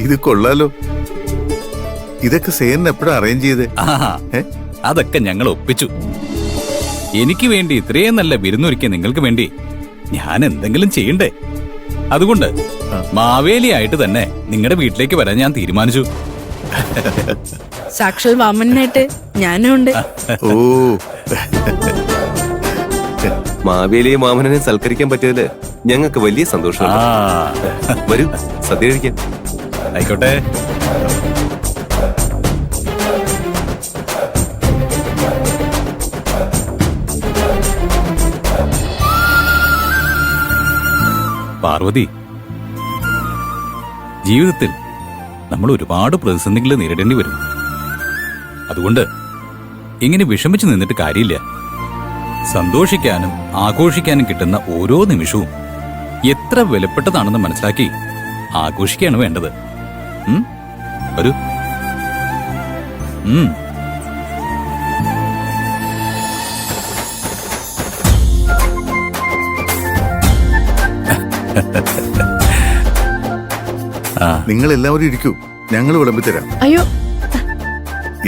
ഇത് കൊള്ളാലോ. ഇതൊക്കെ സേനൻ എപ്പോഴാ അറേഞ്ച് ചെയ്ത്? അതൊക്കെ ഞങ്ങൾ ഒപ്പിച്ചു. എനിക്ക് വേണ്ടി ഇത്രയും നല്ല വിരുന്നൊരുക്കിയ നിങ്ങൾക്ക് വേണ്ടി ഞാൻ എന്തെങ്കിലും ചെയ്യണ്ടേ? അതുകൊണ്ട് മാവേലിയായിട്ട് തന്നെ നിങ്ങളുടെ വീട്ടിലേക്ക് വരാൻ ഞാൻ തീരുമാനിച്ചു. സാക്ഷാൽ വാമനായിട്ട് ഞാനും ഉണ്ട്. ഓ, മാവേലിയെ മാമനെ സൽക്കരിക്കാൻ പറ്റിയതില് ഞങ്ങൾക്ക് വലിയ സന്തോഷമാണ്. വരൂ, സദ്യ കഴിക്കാം. ആയിക്കോട്ടെ. പാർവതി, ജീവിതത്തിൽ നമ്മൾ ഒരുപാട് പ്രതിസന്ധികൾ നേരിടേണ്ടി വരും. അതുകൊണ്ട് ഇങ്ങനെ വിഷമിച്ചു നിന്നിട്ട് കാര്യമില്ല. സന്തോഷിക്കാനും ആഘോഷിക്കാനും കിട്ടുന്ന ഓരോ നിമിഷവും എത്ര വിലപ്പെട്ടതാണെന്ന് മനസ്സിലാക്കി ആഘോഷിക്കുകയാണ് വേണ്ടത്. വരൂ. നിങ്ങൾ എല്ലാവരും ഇരിക്കൂ, ഞങ്ങൾ വിളമ്പിത്തരാം. അയ്യോ,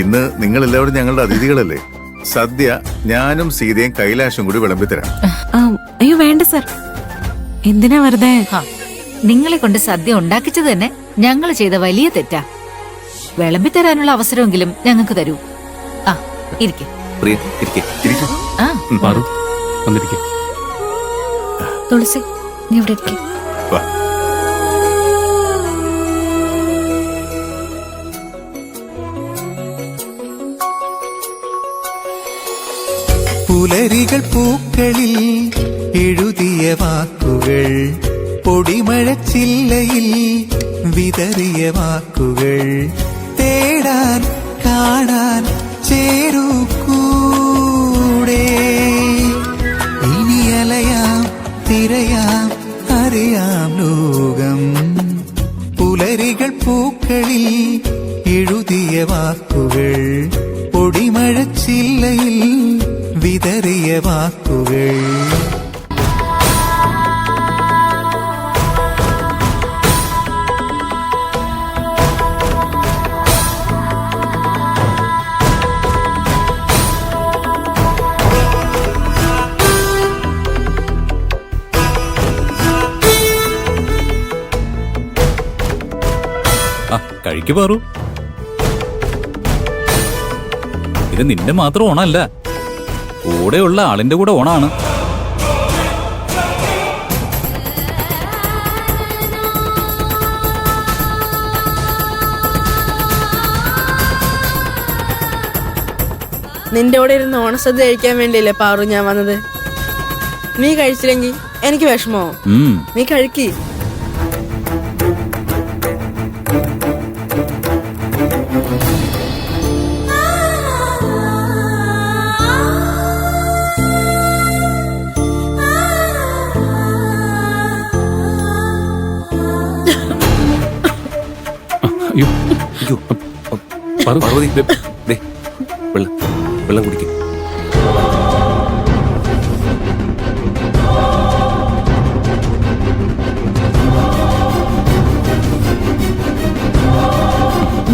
ഇന്ന് നിങ്ങൾ എല്ലാവരും ഞങ്ങളുടെ അതിഥികളല്ലേ. സദ്യ ഞാനും സീതയും കൈലാഷും കൂടി വിളമ്പിത്തരാം. അയ്യോ വേണ്ട സർ, എന്തിനാ വെറുതെ? നിങ്ങളെ കൊണ്ട് സദ്യ ഉണ്ടാക്കിച്ചത് തന്നെ ഞങ്ങൾ ചെയ്ത വലിയ തെറ്റാ. വിളമ്പിത്തരാനുള്ള അവസരമെങ്കിലും ഞങ്ങൾക്ക് തരൂ. ആ, ഇരിക്കെ. തുളസി, നീ ഇവിടെ ഇരിക്കെ. പുലരികൾ പൂക്കളിൽ എഴുതിയ വാക്കുകൾ, പൊടിമഴച്ചില്ലയിൽ വിതറിയ വാക്കുകൾ, തേടാൻ കാണാൻ ചേരൂ കൂടെ. ഇനി അലയാം തിരയാം അറിയാം ലോകം. പുലരികൾ പൂക്കളിൽ എഴുതിയ വാക്കുകൾ, പൊടിമഴച്ചില്ലയിൽ വിതറിയ വാക്കുകൾ. കഴിക്കു പാറു. ഇത് നിന്റെ മാത്രം ഓണല്ല, കൂടെയുള്ള ആളിന്റെ കൂടെ ഓണാണ്. നിന്റെ കൂടെ ഇരുന്ന് ഓണസദ്യ കഴിക്കാൻ വേണ്ടിയല്ലേ പാറു ഞാൻ വന്നത്. നീ കഴിച്ചില്ലെങ്കിൽ എനിക്ക് വിഷമോ? നീ കഴിക്ക്. പാർവതി, വെള്ളം കുടിക്കും.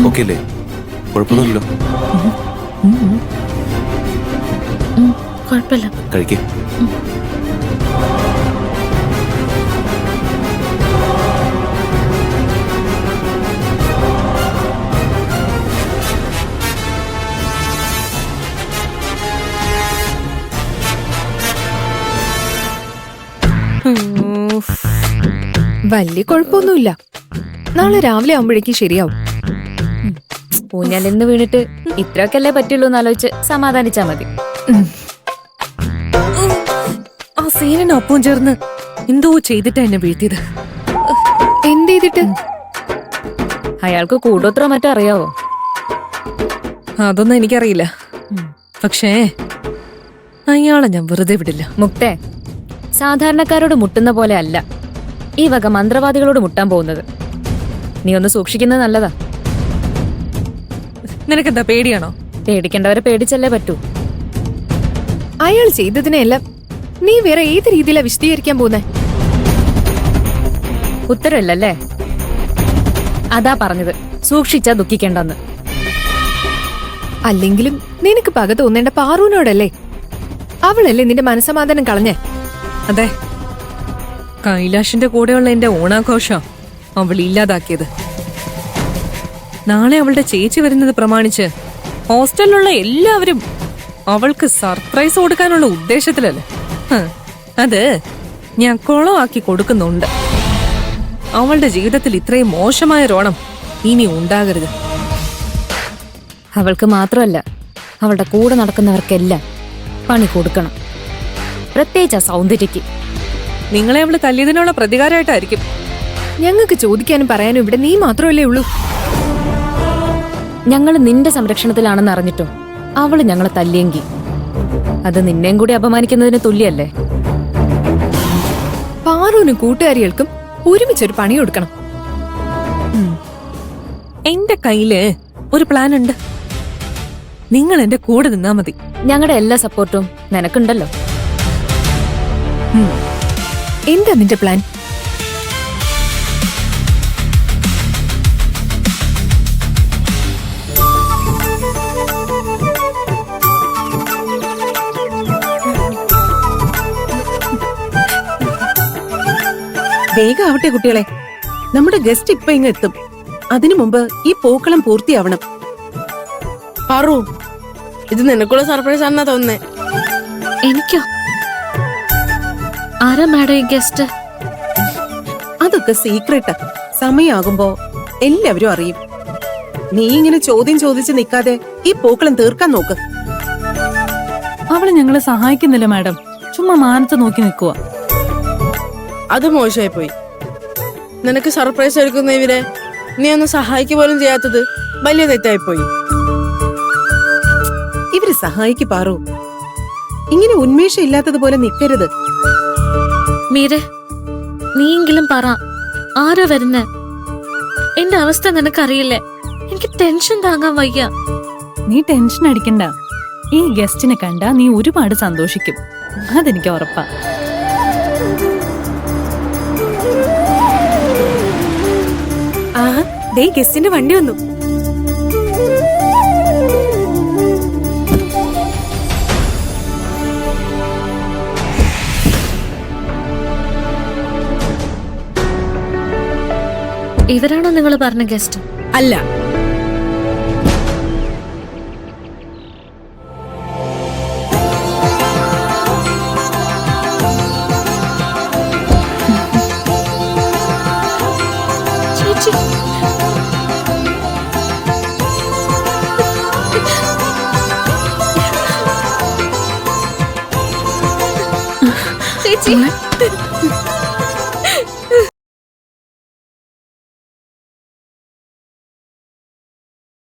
ഓക്കെ അല്ലേ? കുഴപ്പമൊന്നുമില്ലല്ലോ. കുഴപ്പമില്ല, കഴിക്കേ. വലിയ കുഴപ്പമൊന്നുമില്ല. നാളെ രാവിലെ ആവുമ്പോഴേക്കും ശരിയാവും. ഊഞ്ഞാലിന്ന് വീണിട്ട് ഇത്രയൊക്കെ അല്ലേ പറ്റുള്ളൂ എന്നാലോചിച്ച് സമാധാനിച്ചാ മതി. ആ സേനൊപ്പം ചേർന്ന് എന്തോ ചെയ്തിട്ടാ എന്നെ വീഴ്ത്തിയത്. എന്ത് ചെയ്തിട്ട്? അയാൾക്ക് കൂടോത്ര മറ്റോ അറിയാവോ? അതൊന്നും എനിക്കറിയില്ല. പക്ഷേ അയാളെ ഞാൻ വെറുതെ വിടില്ല. മുക്തേ, സാധാരണക്കാരോട് മുട്ടുന്ന പോലെ അല്ല ഈ വക മന്ത്രവാദികളോട് മുട്ടാൻ പോകുന്നത്. നീ ഒന്ന് സൂക്ഷിക്കുന്നത് നല്ലതാ. നിനക്കെന്താ പേടിയാണോ? പേടിക്കേണ്ടവരെ പേടിച്ചല്ലേ പറ്റൂ. അയാൾ ചെയ്തതിനെല്ലാം നീ വേറെ ഏത് രീതിയിലാ വിശദീകരിക്കാൻ പോകുന്നേ? ഉത്തരവില്ലല്ലേ? അതാ പറഞ്ഞത്, സൂക്ഷിച്ചാ ദുഃഖിക്കേണ്ടെന്ന്. അല്ലെങ്കിലും നിനക്ക് പക തോന്നേണ്ട പാറുവിനോടല്ലേ? അവളല്ലേ നിന്റെ മനസ്സമാധാനം കളഞ്ഞേ? അതെ, കൈലാഷിന്റെ കൂടെയുള്ള എന്റെ ഓണാഘോഷം അവൾ ഇല്ലാതാക്കിയത്. നാളെ അവളുടെ ചേച്ചി വരുന്നത് പ്രമാണിച്ച് ഹോസ്റ്റലിലുള്ള എല്ലാവരും അവൾക്ക് സർപ്രൈസ് കൊടുക്കാനുള്ള ഉദ്ദേശത്തിലല്ലേ? അത് ഞാൻ കുളമാക്കി കൊടുക്കുന്നുണ്ട്. അവളുടെ ജീവിതത്തിൽ ഇത്രയും മോശമായ രോണം ഇനി ഉണ്ടാകരുത്. അവൾക്ക് മാത്രമല്ല, അവളുടെ കൂടെ നടക്കുന്നവർക്കെല്ലാം പണി കൊടുക്കണം. പ്രത്യേകിച്ച് ആ സൗന്ദര്യക്ക്. നിങ്ങളെ അവള് തല്ലിയതിനുള്ള പ്രതികാരമായിട്ടായിരിക്കും. ഞങ്ങൾക്ക് ചോദിക്കാനും പറയാനും ഇവിടെ നീ മാത്രമല്ലേ ഉള്ളൂ. ഞങ്ങൾ നിന്റെ സംരക്ഷണത്തിലാണെന്ന് അറിഞ്ഞിട്ടോ അവള് ഞങ്ങളെ തല്ലിയെങ്കിൽ അത് നിന്നെയും കൂടി അപമാനിക്കുന്നതിന് തുല്യല്ലേ? പാറുവിനും കൂട്ടുകാരികൾക്കും ഒരുമിച്ചൊരു പണി കൊടുക്കണം. എന്റെ കയ്യില് ഒരു പ്ലാൻ ഉണ്ട്. നിങ്ങൾ എന്റെ കൂടെ നിന്നാ മതി. ഞങ്ങളുടെ എല്ലാ സപ്പോർട്ടും നിനക്കുണ്ടല്ലോ. എന്താ നിന്റെ പ്ലാൻ? വേഗം ആവട്ടെ കുട്ടികളെ, നമ്മുടെ ഗസ്റ്റ് ഇപ്പൊ ഇങ്ങ് എത്തും. അതിനു മുമ്പ് ഈ പൂക്കളം പൂർത്തിയാവണം. പാറു, ഇത് നിനക്കുള്ള സർപ്രൈസ് ആണെന്നാ തോന്നുന്നേ. എനിക്കോ? ആരാ മാഡം ഈ ഗസ്റ്റ്? അതൊക്കെ സീക്രട്ടാ. സമയാകുമ്പോ എല്ലാവരും അറിയും. നീ ഇങ്ങനെ ചോദ്യം ചോദിച്ച് നിക്കാതെ ഈ പൂക്കളം തീർക്കാൻ നോക്ക്. അവള് ഞങ്ങളെ സഹായിക്കുന്നില്ല മാഡം, ചുമ്മാ മാനത്ത് നോക്കി നിൽക്കുക. അത് മോശമായി പോയി. നിനക്ക് സർപ്രൈസ് എടുക്കുന്ന ഇവരെ നീ ഒന്ന് സഹായിക്കുക പോലും ചെയ്യാത്തത് വലിയ തെറ്റായിപ്പോയി. ഇവര് സഹായിക്ക് പാറു. ഇങ്ങനെ ഉന്മേഷം ഇല്ലാത്തതുപോലെ നിക്കരുത്. മീരെ, നീയെങ്കിലും പറ, ആരാ വരുന്നേ? എന്റെ അവസ്ഥ നിനക്കറിയില്ലേ? എനിക്ക് ടെൻഷൻ താങ്ങാൻ വയ്യ. നീ ടെൻഷൻ അടിക്കണ്ട. ഈ ഗസ്റ്റിനെ കണ്ടാ നീ ഒരുപാട് സന്തോഷിക്കും, അതെനിക്ക് ഉറപ്പാ. ദേ ഗസ്റ്റിന്റെ വണ്ടി വന്നു. ഇവരാണോ നിങ്ങൾ പറഞ്ഞ ഗസ്റ്റ്? അല്ല, ചേച്ചി.